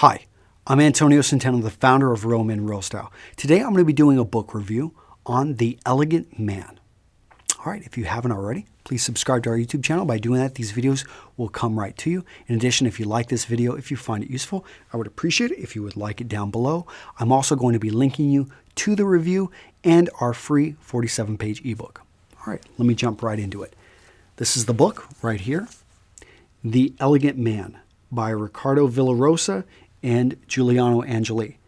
Hi, I'm Antonio Centeno, the founder of Real Men, Real Style. Today I'm going to be doing a book review on The Elegant Man. All right, if you haven't already, please subscribe to our YouTube channel. By doing that, these videos will come right to you. In addition, if you like this video, if you find it useful, I would appreciate it if you would like it down below. I'm also going to be linking you to the review and our free 47-page ebook. All right, let me jump right into it. This is the book right here, The Elegant Man by Ricardo Villarosa and Giuliano Angeli.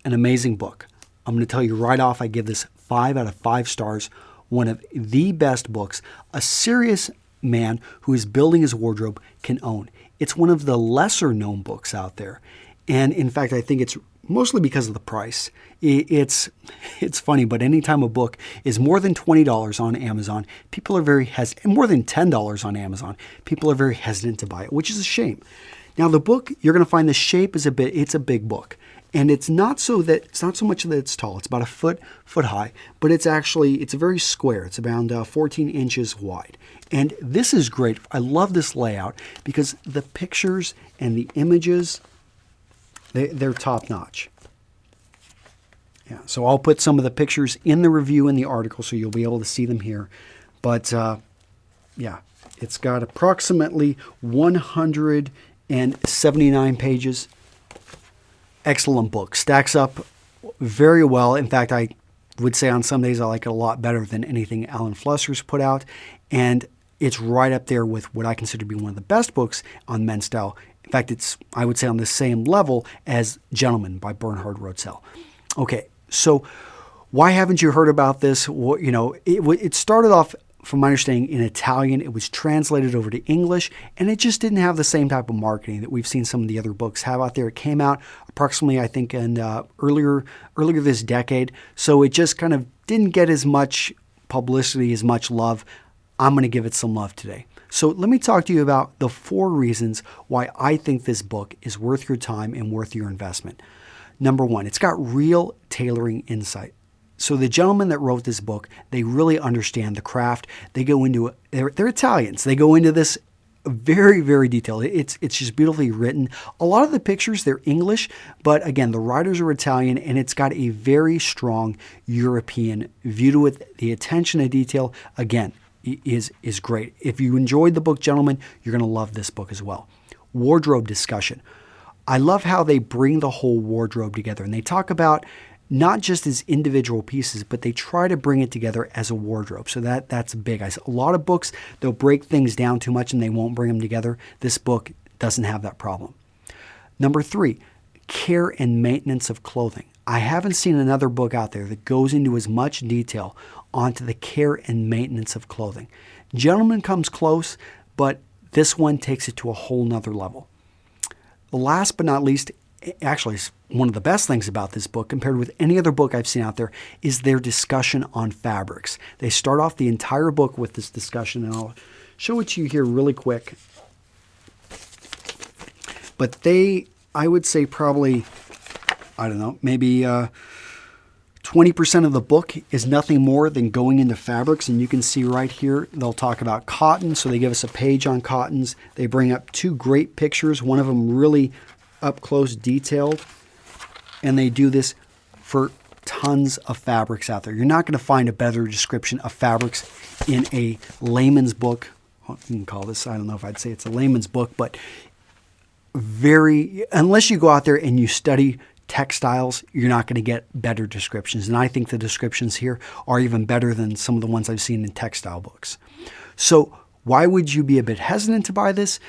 An amazing book. I'm going to tell you right off, I give this 5 out of 5 stars. One of the best books a serious man who is building his wardrobe can own. It's one of the lesser known books out there. And in fact, I think it's mostly because of the price. It's funny, but anytime a book is more than $20 on Amazon, people are very hesitant, more than $10 on Amazon, people are very hesitant to buy it, which is a shame. Now the book, you're going to find the shape is it's a big book. And it's not so much that it's tall. It's about a foot high, but it's very square. It's around 14 inches wide. And this is great. I love this layout because the pictures and the images, they're top notch. Yeah, so I'll put some of the pictures in the review in the article so you'll be able to see them here. But yeah, it's got approximately 179 pages. Excellent book. Stacks up very well. In fact, I would say on some days I like it a lot better than anything Alan Flusser's put out. And it's right up there with what I consider to be one of the best books on men's style. In fact, it's, I would say, on the same level as Gentleman by Bernhard Rotzel. Okay, so why haven't you heard about this? Well, you know, it started off, from my understanding, in Italian. It was translated over to English, and it just didn't have the same type of marketing that we've seen some of the other books have out there. It came out approximately, I think, in earlier this decade, so it just kind of didn't get as much publicity, as much love. I'm going to give it some love today. So let me talk to you about the 4 reasons why I think this book is worth your time and worth your investment. Number 1, it's got real tailoring insight. So the gentlemen that wrote this book, they really understand the craft. They go into it. They're Italians. They go into this very, very detailed. It's just beautifully written. A lot of the pictures, they're English, but again, the writers are Italian, and it's got a very strong European view to it. The attention to detail, again, is great. If you enjoyed the book, gentlemen, you're going to love this book as well. Wardrobe discussion. I love how they bring the whole wardrobe together, and they talk about not just as individual pieces, but they try to bring it together as a wardrobe. So that's big. A lot of books, they'll break things down too much and they won't bring them together. This book doesn't have that problem. Number 3, care and maintenance of clothing. I haven't seen another book out there that goes into as much detail onto the care and maintenance of clothing. Gentleman comes close, but this one takes it to a whole nother level. Last but not least, actually, one of the best things about this book, compared with any other book I've seen out there, is their discussion on fabrics. They start off the entire book with this discussion, and I'll show it to you here really quick. But I would say probably, I don't know, maybe 20% of the book is nothing more than going into fabrics. And you can see right here, they'll talk about cotton. So they give us a page on cottons. They bring up 2 great pictures, one of them really up close, detailed, and they do this for tons of fabrics out there. You're not going to find a better description of fabrics in a layman's book. You can call this, I don't know if I'd say it's a layman's book, but unless you go out there and you study textiles, you're not going to get better descriptions. And I think the descriptions here are even better than some of the ones I've seen in textile books. So why would you be a bit hesitant to buy this?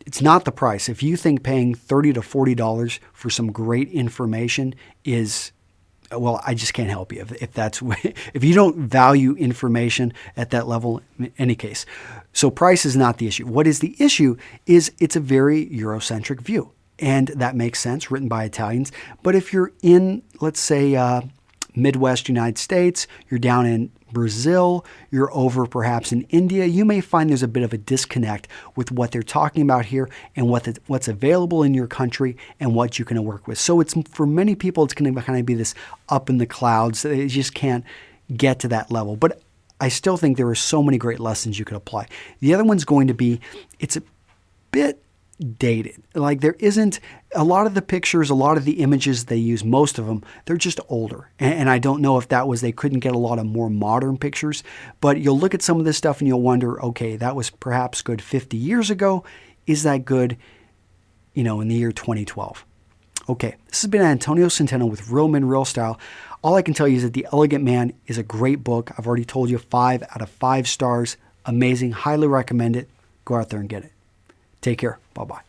It's not the price. If you think paying $30 to $40 for some great information is, well, I just can't help you if you don't value information at that level in any case. So price is not the issue. What is the issue is it's a very Eurocentric view. And that makes sense, written by Italians. But if you're in, let's say, Midwest United States, you're down in Brazil, you're over perhaps in India, you may find there's a bit of a disconnect with what they're talking about here and what's available in your country and what you can work with. So it's, for many people, it's going to kind of be this up in the clouds. They just can't get to that level. But I still think there are so many great lessons you could apply. The other one's going to be, it's a bit dated. Like there isn't a lot of the pictures, a lot of the images they use, most of them, they're just older. And I don't know if that was they couldn't get a lot of more modern pictures, but you'll look at some of this stuff and you'll wonder, okay, that was perhaps good 50 years ago. Is that good, in the year 2012? Okay, this has been Antonio Centeno with Real Men, Real Style. All I can tell you is that The Elegant Man is a great book. I've already told you 5 out of 5 stars. Amazing. Highly recommend it. Go out there and get it. Take care. Bye-bye.